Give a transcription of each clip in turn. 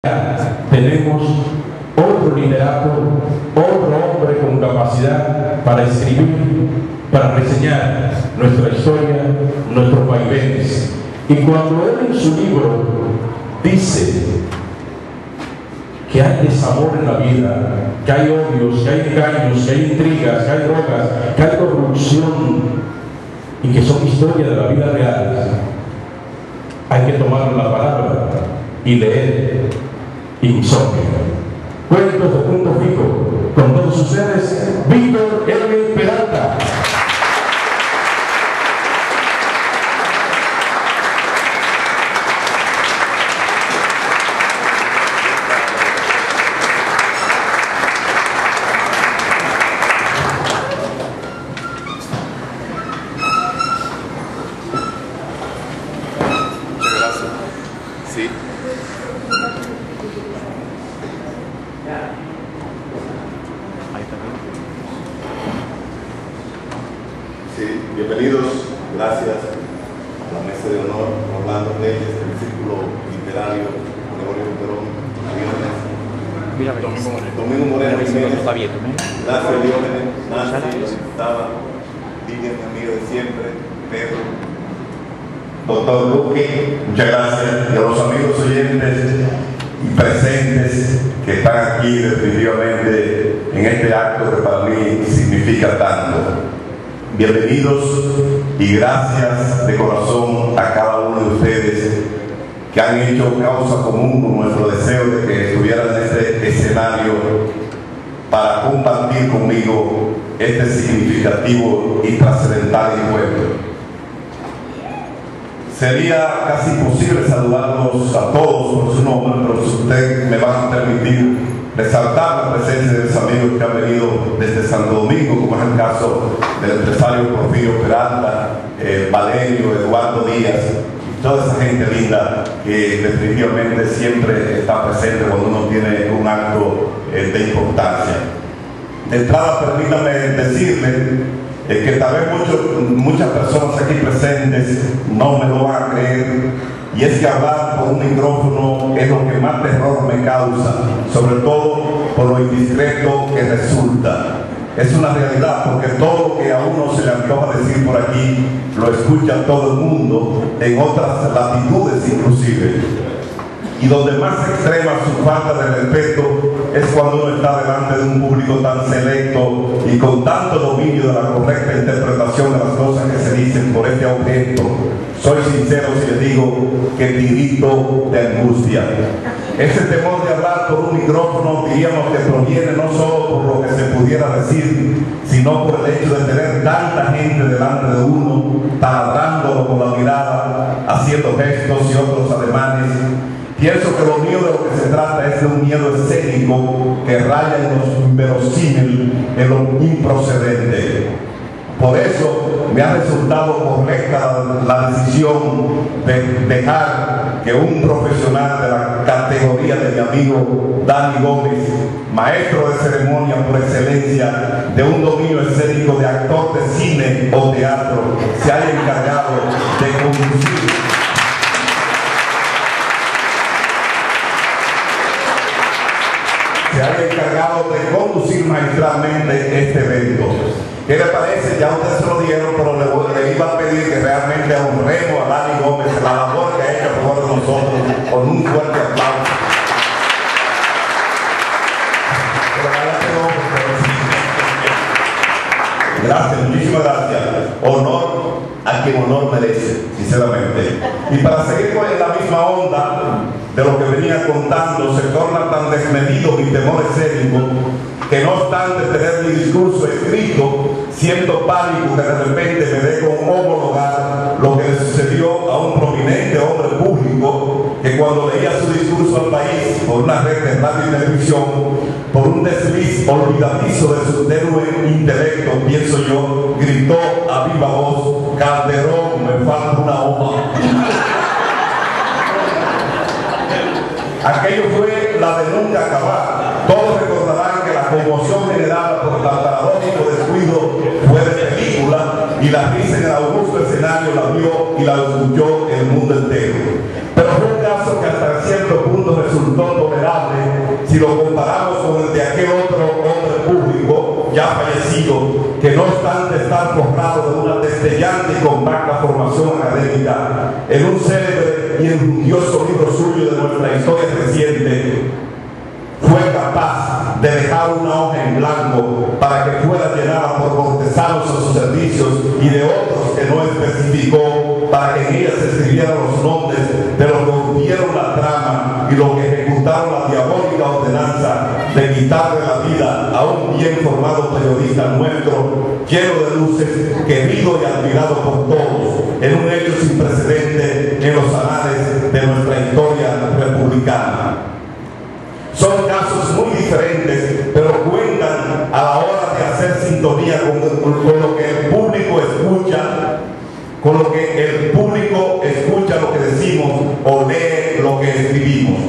tenemos otro literato, otro hombre con capacidad para escribir, para reseñar nuestra historia, nuestros vaivenes. Y cuando él en su libro dice que hay desamor en la vida, que hay odios, que hay engaños, que hay intrigas, que hay drogas, que hay corrupción y que son historias de la vida real, hay que tomar la palabra y leer Insomnio. Cuentos de punto fijo. Con todos ustedes, Víctor M. Peralta. Muchas gracias. Sí. Sí, bienvenidos, gracias a la mesa de honor, Orlando Reyes, del Círculo Literario Gregorio Perón, Domingo Moreno, gracias Diógenes, Nancy, Gustavo, Lidia, mi amiga de siempre, Pedro, doctor Luque, muchas gracias, y a los amigos oyentes y presentes que están aquí definitivamente en este acto que para mí significa tanto. Bienvenidos y gracias de corazón a cada uno de ustedes que han hecho causa común con nuestro deseo de que estuvieran en este escenario para compartir conmigo este significativo y trascendental encuentro. Sería casi imposible saludarlos a todos por su nombre, pero si ustedes me van a permitir resaltar la presencia de los amigos que han venido desde Santo Domingo, como es el caso del empresario Porfirio Peralta, Valerio, Eduardo Díaz, y toda esa gente linda que definitivamente siempre está presente cuando uno tiene un acto de importancia. De entrada, permítame decirle que tal vez muchas personas aquí presentes no me lo van a creer, y es que hablar por un micrófono es lo que más terror me causa, sobre todo por lo indiscreto que resulta. Es una realidad, porque todo lo que a uno se le antoja decir por aquí lo escucha todo el mundo, en otras latitudes inclusive. Y donde más extrema su falta de respeto es cuando uno está delante de un público tan selecto y con tanto dominio de la correcta interpretación de las cosas que se dicen por este objeto. Soy sincero si les digo que tirito de angustia. Ese temor de hablar por un micrófono, diríamos que proviene no solo por lo que se pudiera decir, sino por el hecho de tener tanta gente delante de uno, taladrándolo con la mirada, haciendo gestos y otros ademanes. Pienso que lo mío de lo que se trata es de un miedo escénico que raya en lo inverosímil, en lo improcedente. Por eso me ha resultado correcta la decisión de dejar que un profesional de la categoría de mi amigo Dani Gómez, maestro de ceremonia por excelencia, de un dominio escénico de actor de cine o teatro, se haya encargado de conducir magistralmente este evento. ¿Qué le parece? Ya ustedes se lo dieron, pero le iba a pedir que realmente honremos a Dani Gómez la labor que ha hecho a favor de nosotros con un fuerte aplauso. Gracias, muchísimas gracias. Honor a quien honor merece, sinceramente. Y para seguir en la misma onda de lo que venía contando, se torna tan desmedido mi temor escénico que no obstante tener mi discurso escrito, siento pánico que de repente me dé con homologar lo que le sucedió a un prominente hombre público que cuando leía su discurso al país por una red de radio y televisión, por un desliz olvidadizo de su tenue intelecto, pienso yo, gritó a viva voz: Calderón, me falta una hoja. Aquello fue la de nunca acabar. Todos recordarán que la conmoción generada por el paradójico descuido fue de película, y la risa en el augusto escenario la vio y la escuchó el mundo entero. Pero fue un caso que hasta cierto punto resultó intolerable si lo comparamos con el de aquel otro hombre público ya fallecido, que no obstante estar forrado de una destellante y compacta formación académica, en un célebre y enjundioso libro suyo de nuestra historia reciente, fue capaz de dejar una hoja en blanco para que fuera llenada por cortesanos a sus servicios y de otros que no especificó, para que en ella se escribieran los nombres de los que hundieron la trama y los que ejecutaron la diabólica ordenanza de quitarle la vida a un bien formado periodista nuestro, lleno de luces, querido y admirado por todos, en un hecho sin precedente en los anales de nuestra historia republicana. Son casos muy diferentes, pero cuentan a la hora de hacer sintonía con lo que el público escucha, con lo que el público escucha lo que decimos o lee lo que escribimos.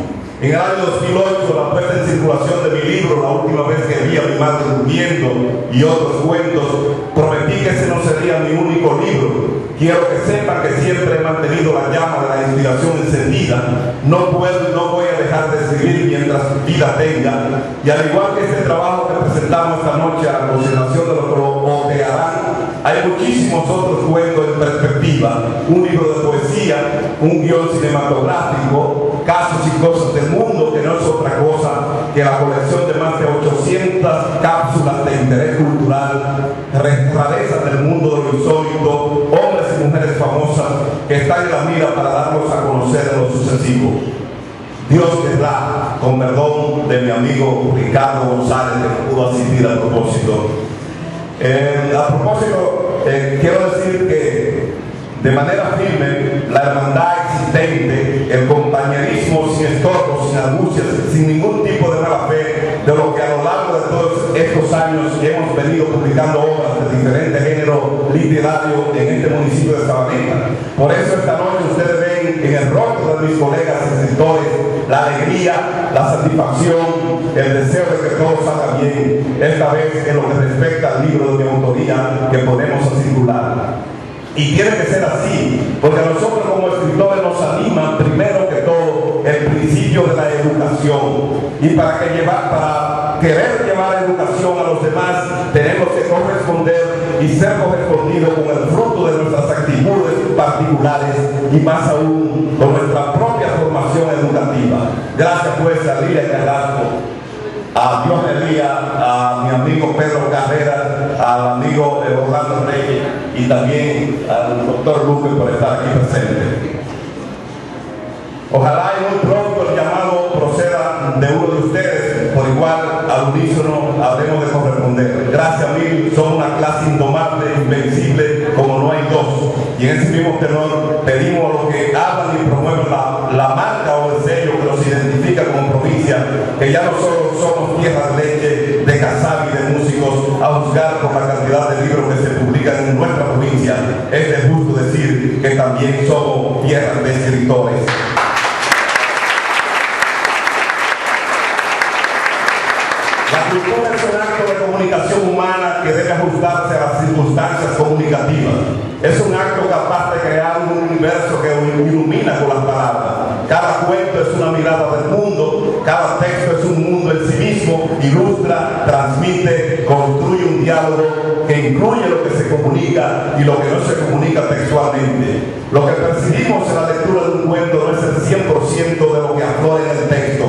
En el año 2008, la puesta en circulación de mi libro, La última vez que vi a mi madre durmiendo, y otros cuentos, prometí que ese no sería mi único libro. Quiero que sepan que siempre he mantenido la llama de la inspiración encendida. No puedo y no voy a dejar de escribir mientras vida tenga. Y al igual que este trabajo que presentamos esta noche a la consideración de los que lo otearán, hay muchísimos otros cuentos en perspectiva, un libro de poesía, un guión cinematográfico, casos y cosas del mundo, que no es otra cosa que la colección de más de 800 cápsulas de interés cultural, rarezas del mundo de lo insólito, hombres y mujeres famosas que están en la mira para darlos a conocer en lo sucesivo. Dios querrá, con perdón de mi amigo Ricardo González, que pudo asistir a propósito. Quiero decir que de manera firme la hermandad existente, el compañerismo sin estorbo, sin argucias, sin ningún tipo de mala fe, de lo que a lo largo de todos estos años hemos venido publicando obras de diferentes géneros literarios en este municipio de Sabaneta. Por eso esta noche ustedes ven en el rostro de mis colegas escritores la alegría, la satisfacción, el deseo de que todo salga bien, esta vez en lo que respecta al libro de mi autoría que ponemos a circular. Y tiene que ser así, porque a nosotros como escritores nos anima primero que todo el principio de la educación. Y para querer llevar educación a los demás, tenemos que corresponder y ser correspondidos con el fruto de nuestras actitudes particulares y más aún con nuestra propia formación educativa. Gracias pues a Lilia Carrasco, a Dios Elías, a mi amigo Pedro Carrera, al amigo Orlando Reyes y también al doctor Luque por estar aquí presente. Ojalá y muy pronto el llamado proceda de uno de ustedes, por igual al unísono habremos de corresponder. Gracias mil, son una clase indomable, invencible, como no hay dos. Y en ese mismo tenor pedimos a los que hablan y promueven la marca o el sello que los identifica como provincia, que ya no solo somos tierra de leche, de casabi, de músicos, a juzgar por la cantidad de libros que se publican en nuestra provincia, es de justo decir que también somos tierra de escritores. La cultura es un acto de comunicación humana que debe ajustarse a las circunstancias comunicativas. Es un acto capaz de crear un universo que ilumina con las palabras. Cada cuento es una mirada del mundo, cada texto es un mundo en sí mismo, ilustra, transmite, construye un diálogo que incluye lo que se comunica y lo que no se comunica textualmente. Lo que percibimos en la lectura de un cuento no es el 100% de lo que aflora en el texto.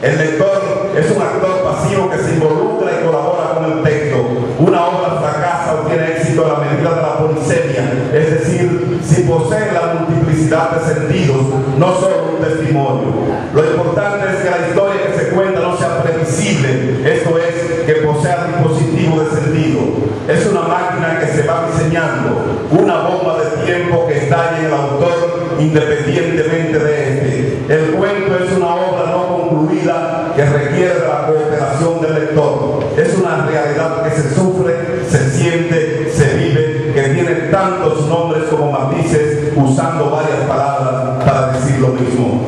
El lector es un actor pasivo que se involucra y colabora con el texto. Una obra fracasa o tiene éxito a la medida de la polisemia, es decir, si posee la multiplicidad de sentidos, no solo un testimonio. Lo importante es que la historia que se cuenta no sea previsible, esto es, que posea dispositivo de sentido. Es una máquina que se va diseñando, una bomba de tiempo que estalle en el autor independientemente de este. El cuento es una obra no concluida que requiere la cooperación del lector. Es una realidad que se sufre, se siente, se vive, que tiene tantos nombres como matices, usando varias palabras para decir lo mismo.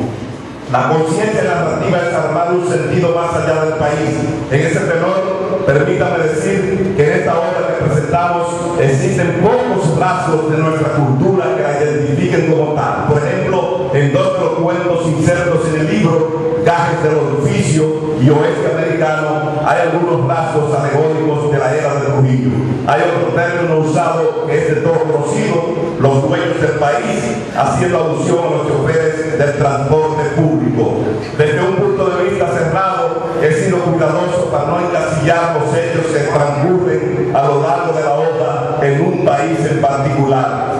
La conciencia narrativa es armar un sentido más allá del país. En ese tenor, permítame decir que en esta obra que presentamos existen pocos rasgos de nuestra cultura que la identifiquen como tal. Por ejemplo, en dos de los cuentos insertos en el libro, gajes del orificio y oeste americano, hay algunos rasgos alegóricos de la era de Trujillo. Hay otro término usado que es de todo conocido, los dueños del país, haciendo alusión a los choferes del transporte público. Desde un punto de vista cerrado, he sido cuidadoso para no encasillar los hechos que transcurren a lo largo de la obra en un país en particular.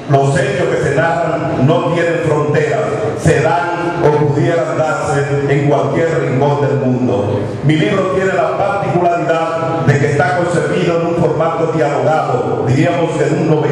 Los hechos que se narran no tienen fronteras, se dan o pudieran darse en cualquier rincón del mundo. Mi libro tiene la particularidad de que está concebido en un formato dialogado, diríamos que en un 90%.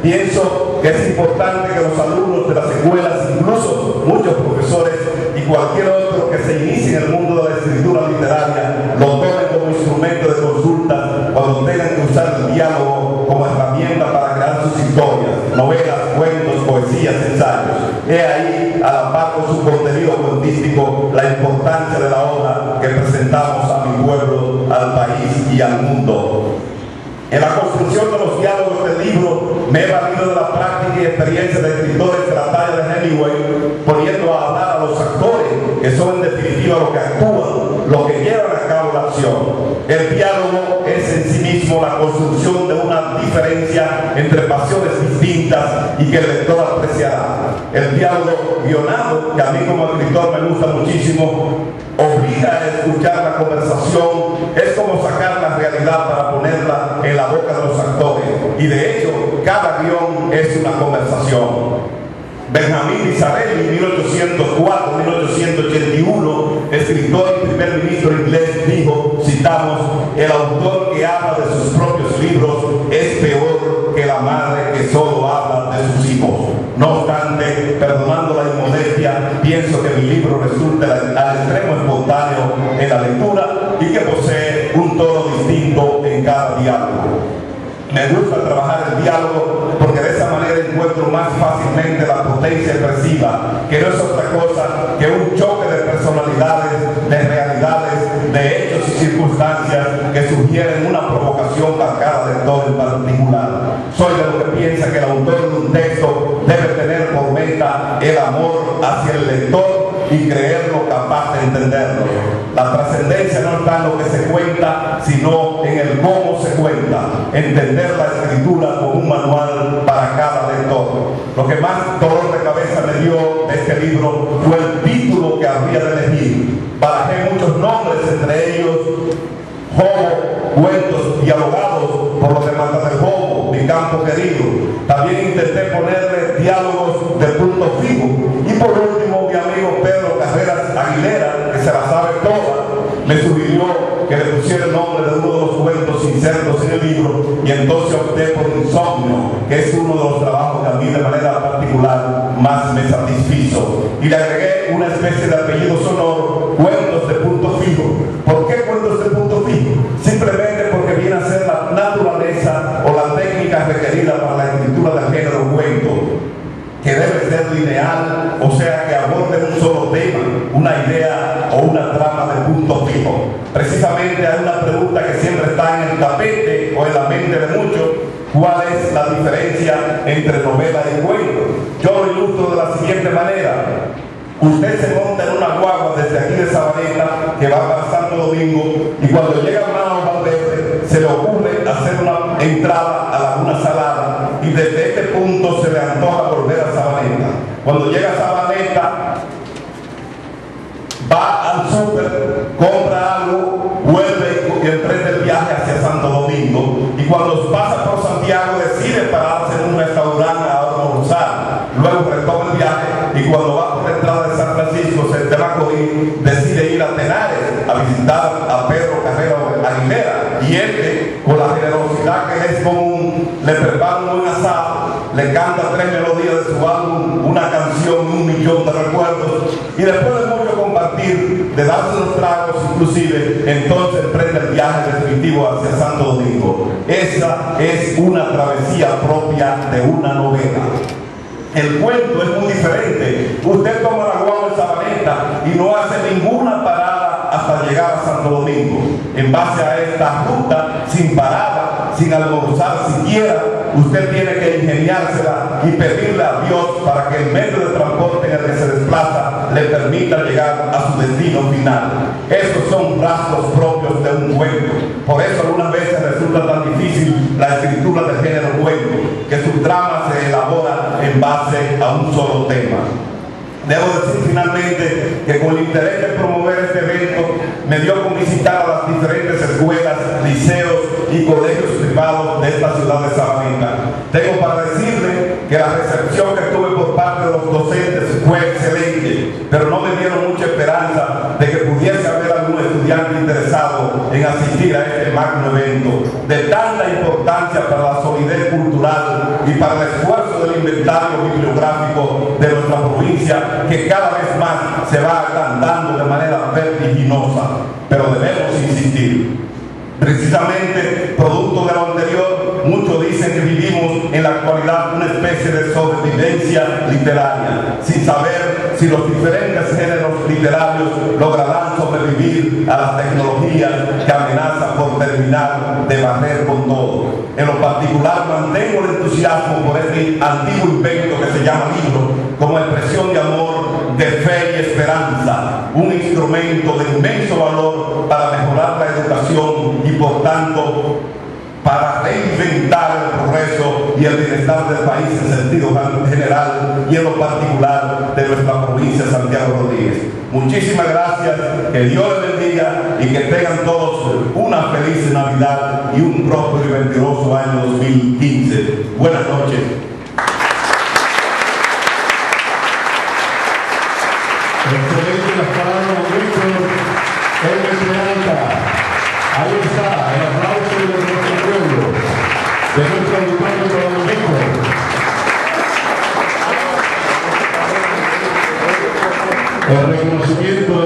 Pienso que es importante que los alumnos de las escuelas, incluso muchos profesores y cualquier otro que se inicie en el mundo de la escritura literaria, lo tomen como instrumento de consulta cuando tengan que usar el diálogo como herramienta para crear sus historias, novelas, cuentos, poesías, ensayos. He ahí, a la par con su contenido cuentístico, la importancia de la obra que presentamos a mi pueblo, al país y al mundo. En la construcción de los diálogos del libro me he valido de la práctica y experiencia de escritores de la talla de Hemingway, poniendo a hablar a los actores, que son en definitiva los que actúan, los que llevan a cabo la acción. El diálogo es en sí mismo la construcción de una diferencia entre pasiones distintas y que el lector apreciará. El diálogo guionado, que a mí como escritor me gusta muchísimo, obliga a escuchar la conversación, es como sacar la realidad para ponerla en la boca de los actores, y de hecho cada guión es una conversación. Benjamín Disraeli, 1804-1881, escritor y primer ministro inglés, dijo, citamos, el autor que habla de sus propios libros es peor que la madre que solo habla de sus hijos. No obstante, perdonando la inmodestia, pienso que mi libro resulta al extremo espontáneo en la lectura y que posee un tono distinto en cada diálogo. Me gusta trabajar el diálogo porque de esa manera encuentro más fácilmente la potencia expresiva, que no es otra cosa que un choque de personalidades, de realidades, de hechos y circunstancias que sugieren una provocación para cada lector en particular. Soy de los que piensa que el autor de un texto debe tener por meta el amor hacia el lector y creerlo capaz de entenderlo. La trascendencia no está en lo que se cuenta, sino en el cómo se cuenta. Entender la escritura como un manual para cada lector. Lo que más dolor de cabeza me dio de este libro fue el título que habría de elegir. Barajé muchos nombres, entre ellos Jobo, cuentos dialogados por los de Mata del Jobo, mi campo querido. También intenté ponerle diálogos de punto fijo. Y por último, mi amigo Pedro Carreras Aguilera, que se la sabe toda, me sugirió que le pusiera el nombre de uno de los cuentos insertos en el libro, y entonces opté por Insomnio, que es uno de los trabajos que a mí de manera particular más me satisfizo. Y le agregué una especie de apellido sonoro, Cuentos de Punto Fijo. ¿Por qué Cuentos de Punto Fijo? Simplemente porque viene a ser la naturaleza o la técnica requerida para la escritura del género cuento, que debe ser lineal, o sea que aborde un solo tema, una idea o una trama de punto fijo. Precisamente hay una pregunta que siempre está en el tapete o en la mente de muchos: ¿cuál es la diferencia entre novela y cuento? Yo lo ilustro de la siguiente manera. Usted se monta en una guagua desde aquí de Sabaneta que va para Santo Domingo, y cuando llega a Mao Valverde se le ocurre hacer una entrada a Laguna Salada, y desde este punto se le antoja volver a Sabaneta. Cuando llega a Sabaneta, va al súper, compra algo, vuelve y emprende el viaje hacia Santo Domingo, y cuando pasa por Santiago decide pararse en un restaurante a almorzar. Luego retoma el viaje, y cuando va por la entrada de San Francisco, de Macorís, decide ir a Tenares a visitar a Pedro Carreras Aguilera, y él, con la generosidad que es común, le prepara un buen asado, le canta 3 melodías de su álbum, una canción, 1.000.000 de recuerdos, y después de mucho compartir, de darse unos tragos inclusive, entonces emprende el viaje definitivo hacia Santo Domingo. Esa es una travesía propia de una novela. El cuento es muy diferente. Usted toma la guagua en Sabaneta y no hace ninguna parada hasta llegar a Santo Domingo. En base a esta ruta, sin parada, sin almorzar siquiera, usted tiene que ingeniársela y pedirle a Dios para que el medio de transporte en el que se desplaza le permita llegar a su destino final. Esos son rasgos propios de un cuento. Por eso algunas veces resulta tan difícil la escritura del género cuento, que su trama se elabora en base a un solo tema. Debo decir finalmente que con el interés de promover este evento me dio con visitar a las diferentes escuelas, liceos y colegios privados de esta ciudad de Sabaneta. Tengo para decirle que la recepción que tuve por parte de los docentes fue excelente, pero no me dieron mucha esperanza de que pudiese haber algún estudiante interesado en asistir a este magno evento de tanta importancia para la solidez cultural y para el esfuerzo del inventario bibliográfico de nuestra provincia, que cada vez más se va agrandando de manera vertiginosa. Pero debemos insistir. Precisamente, producto de lo anterior, muchos dicen que vivimos en la actualidad una especie de sobrevivencia literaria, sin saber si los diferentes géneros literarios lograrán sobrevivir a las tecnologías que amenazan por terminar de barrer con todo. En lo particular, mantengo el entusiasmo por este antiguo invento que se llama libro, como expresión de amor, de fe y esperanza, un instrumento de inmenso valor para mejorar la educación y por tanto para reinventar el progreso y el bienestar del país en sentido general y en lo particular de nuestra provincia de Santiago Rodríguez. Muchísimas gracias, que Dios les bendiga y que tengan todos una feliz Navidad y un próspero y venturoso año 2015. Buenas noches. Excelente las palabras de Víctor Esperanza. Ahí está el aplauso de nuestro pueblo, de nuestro auditorio de Don Víctor. El reconocimiento